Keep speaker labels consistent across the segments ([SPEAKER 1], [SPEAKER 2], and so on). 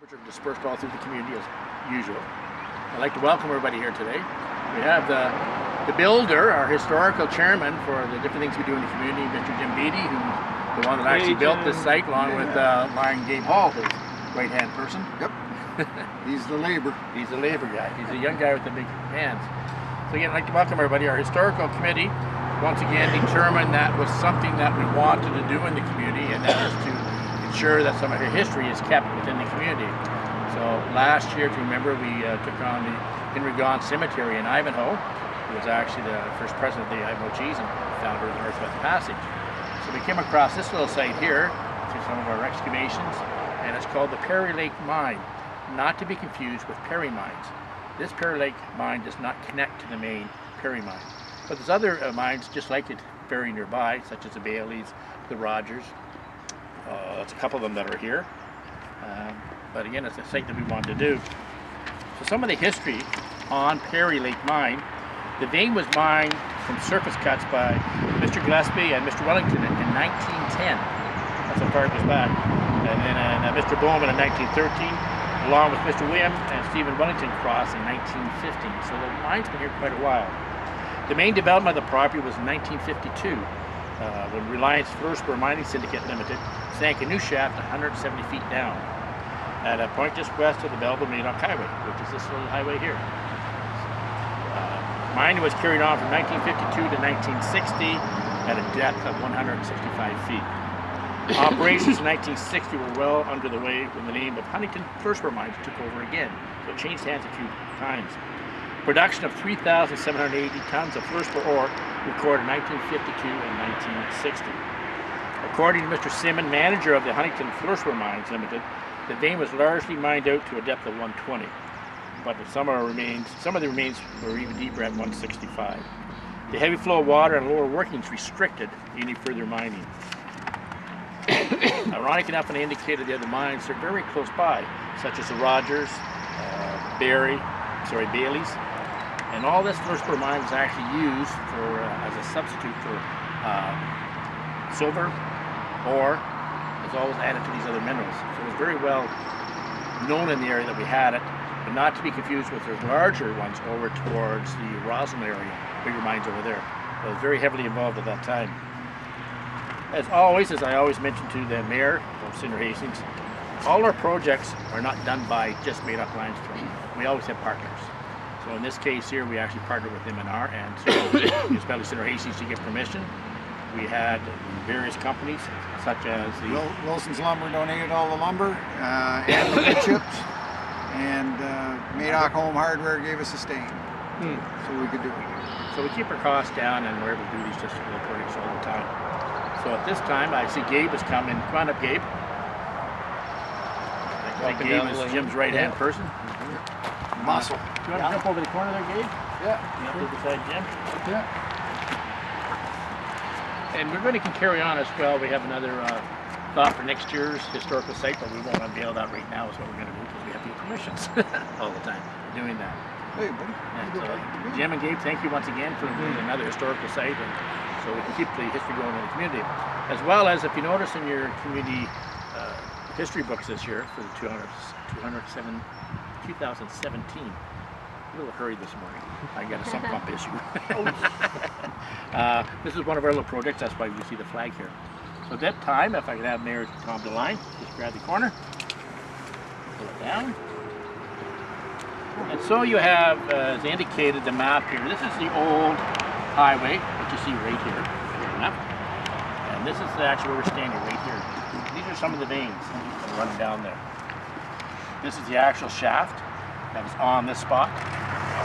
[SPEAKER 1] which are dispersed all through the community as usual. I'd like to welcome everybody here today. We have the builder, our historical chairman for the different things we do in the community, Mr. Jim Beatty, who's the one that actually built this site along with Lion Gabe Hall, his right-hand person.
[SPEAKER 2] Yep. He's the labor.
[SPEAKER 1] He's the labor guy. He's a young guy with the big hands. So again, I'd like to welcome everybody. Our historical committee once again determined that was something that we wanted to do in the community, and that is to ensure that some of her history is kept within the community. So last year, if you remember, we took on the Henry Gaunt Cemetery in Ivanhoe, who was actually the first president of the Ivanhoe Cheese and founder of the Northwest Passage. So we came across this little site here through some of our excavations, and it's called the Perry Lake Mine, not to be confused with Perry Mines. This Perry Lake Mine does not connect to the main Perry Mine. But there's other mines just like it very nearby, such as the Baileys, the Rogers. There's a couple of them that are here. But again, it's a site that we wanted to do. So some of the history on Perry Lake Mine, the vein was mined from surface cuts by Mr. Gillespie and Mr. Wellington in 1910. That's how far it goes back. And then Mr. Bowman in 1913, along with Mr. William and Stephen Wellington Cross in 1915. So the mine's been here quite a while. The main development of the property was in 1952, when Reliance Fluorspur Mining Syndicate Limited sank a new shaft 170 feet down at a point just west of the Belleville-Madoc Highway, which is this little highway here. Mining was carried on from 1952 to 1960 at a depth of 165 feet. Operations in 1960 were well under the way when the name of Huntington Fluorspur Mines took over again, so it changed hands a few times. Production of 3,780 tons of fluorspur ore recorded in 1952 and 1960. According to Mr. Simon, manager of the Huntington Fluorspur Mines Limited, the vein was largely mined out to a depth of 120, but some of the remains were even deeper at 165. The heavy flow of water and lower workings restricted any further mining. Ironic enough, when I indicated the other mines, they're very close by, such as the Rogers, Baileys, and all this fluorspur mine was actually used for as a substitute for silver, or it's always added to these other minerals. So it was very well known in the area that we had it, but not to be confused with the larger ones over towards the Roslyn area, bigger mines over there. I was very heavily involved at that time. As always, as I always mention to the mayor of Cinder Hastings, all our projects are not done by just Madoc limestone. We always have partners. So in this case here, we actually partnered with M&R, and so especially Cinder Hastings to get permission. We had various companies, such as the
[SPEAKER 2] Wilson's Lumber donated all the lumber and the wood chips, and Madoc Home Hardware gave us a stain, so we could do it.
[SPEAKER 1] So we keep our costs down, and we're able to do these just little projects all the time. So at this time, I see Gabe has come in. Come on up, Gabe. I think Gabe is Jim's right-hand person.
[SPEAKER 2] Muscle.
[SPEAKER 1] Do you want to jump over the corner there, Gabe?
[SPEAKER 2] Yeah.
[SPEAKER 1] You up beside Jim?
[SPEAKER 2] Yeah.
[SPEAKER 1] And we're going to carry on as well. We have another thought for next year's historical site, but we won't unveil that right now is what we're going to do, because we have to get permissions all the time for doing that.
[SPEAKER 2] Hey, buddy.
[SPEAKER 1] And so, Jim and Gabe, thank you once again for doing another historical site, and so we can keep the history going in the community. As well as, if you notice in your community history books this year for the 2017, a little hurried this morning. I got a sump pump issue. This is one of our little projects, that's why you see the flag here. So at that time, if I could have Mayor Tom DeLine, just grab the corner, pull it down. And so you have, as indicated, the map here. This is the old highway that you see right here. And this is actually where we're standing right here. These are some of the veins that are running down there. This is the actual shaft that was on this spot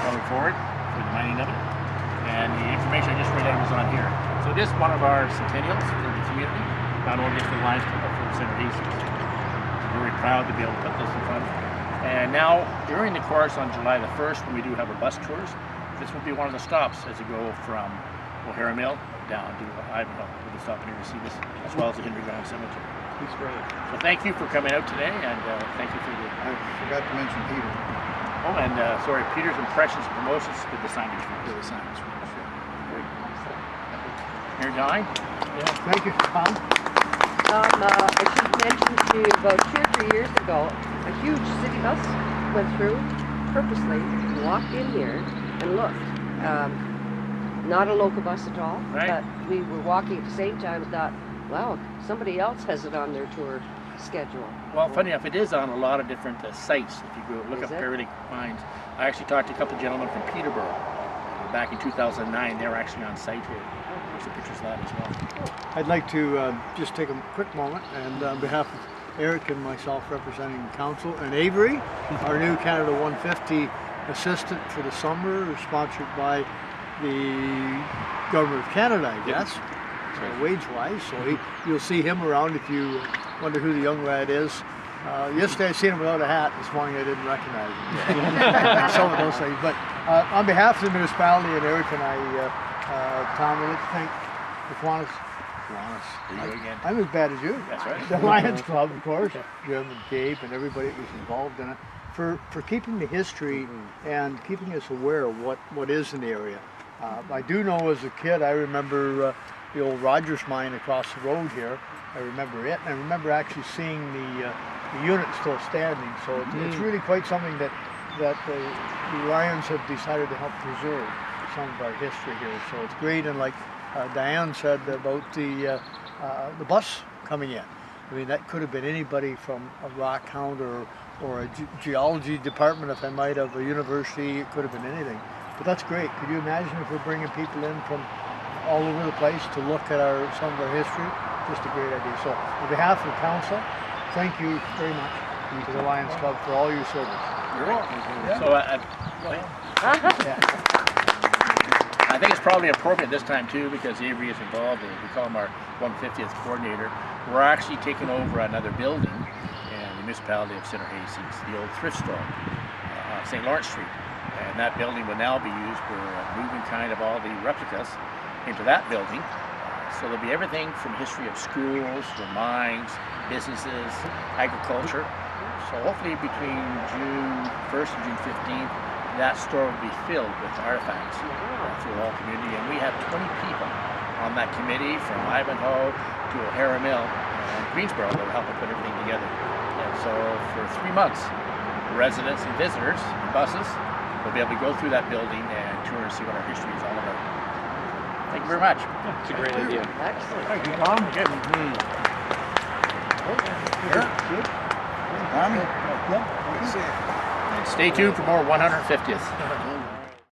[SPEAKER 1] going forward for the mining of it. And the information I just read out was on here. So this is one of our centennials for the community, not only just for the limestone, but for the Cinder Hastings. We're very proud to be able to put this in front. And now, during the course on July the 1st, when we do have our bus tours, this will be one of the stops as you go from O'Hara Mill down to Ivanhoe. We'll be stopping here to see this, as well as the Henry Gaunt Cemetery.
[SPEAKER 2] He's great.
[SPEAKER 1] So thank you for coming out today, and thank you for the...
[SPEAKER 2] I forgot to mention Peter.
[SPEAKER 1] Oh, and sorry, Peter's Impressions and Promotions with the signage.
[SPEAKER 2] Did the signage.
[SPEAKER 1] Mayor Dine?
[SPEAKER 2] Yeah, thank you, Tom.
[SPEAKER 3] I should mention to you about 2 or 3 years ago, a huge city bus went through, purposely walked in here and looked. Not a local bus at all,
[SPEAKER 1] Right.
[SPEAKER 3] but we were walking at the same time and thought, wow, somebody else has it on their tour schedule.
[SPEAKER 1] Well, funny enough, it is on a lot of different sites. If you go look
[SPEAKER 3] Is
[SPEAKER 1] up
[SPEAKER 3] it?
[SPEAKER 1] Paralytic Mines, I actually talked to a couple of gentlemen from Peterborough back in 2009. They were actually on site here. There's some pictures of that as well.
[SPEAKER 4] I'd like to just take a quick moment and on behalf of Eric and myself representing council and Avery, our new Canada 150 assistant for the summer, sponsored by the Government of Canada, I guess, wage-wise. So you'll see him around if you wonder who the young lad is. Yesterday I seen him without a hat. This morning I didn't recognize him. Some of those things. But on behalf of the municipality and Eric and I, Tom, I'd like to thank the Kiwanis. I'm as bad as you.
[SPEAKER 1] That's right.
[SPEAKER 4] The Lions Club, of course, Jim and Gabe and everybody that was involved in it, for keeping the history and keeping us aware of what is in the area. I do know as a kid, I remember the old Rogers mine across the road here. I remember it, and I remember actually seeing the unit still standing. So it's really quite something that the Lions have decided to help preserve some of our history here. So it's great, and like Diane said about the bus coming in. I mean, that could have been anybody from a rock hound or a geology department, if I might, of a university. It could have been anything. But that's great. Could you imagine if we're bringing people in from all over the place to look at some of our history? Just a great idea. So on behalf of the council, thank you very much to the Lions Club for all your service.
[SPEAKER 1] You're welcome. So I think it's probably appropriate this time too, because Avery is involved, and we call him our 150th coordinator. We're actually taking over another building in the municipality of Center Hastings, the old thrift store on St. Lawrence Street. And that building will now be used for moving kind of all the replicas into that building. So there'll be everything from history of schools, the mines, businesses, agriculture. So hopefully between June 1st and June 15th, that store will be filled with artifacts for the whole community. And we have 20 people on that committee, from Ivanhoe to O'Hara Mill and Greensboro, that will help us put everything together. And so for 3 months, residents and visitors and buses will be able to go through that building and tour and see what our history is all about. Thank you very much.
[SPEAKER 5] It's a great idea.
[SPEAKER 3] Excellent.
[SPEAKER 4] Thank you, Tom.
[SPEAKER 1] Good.
[SPEAKER 2] Tommy?
[SPEAKER 4] Yeah.
[SPEAKER 1] Stay tuned for more 150th.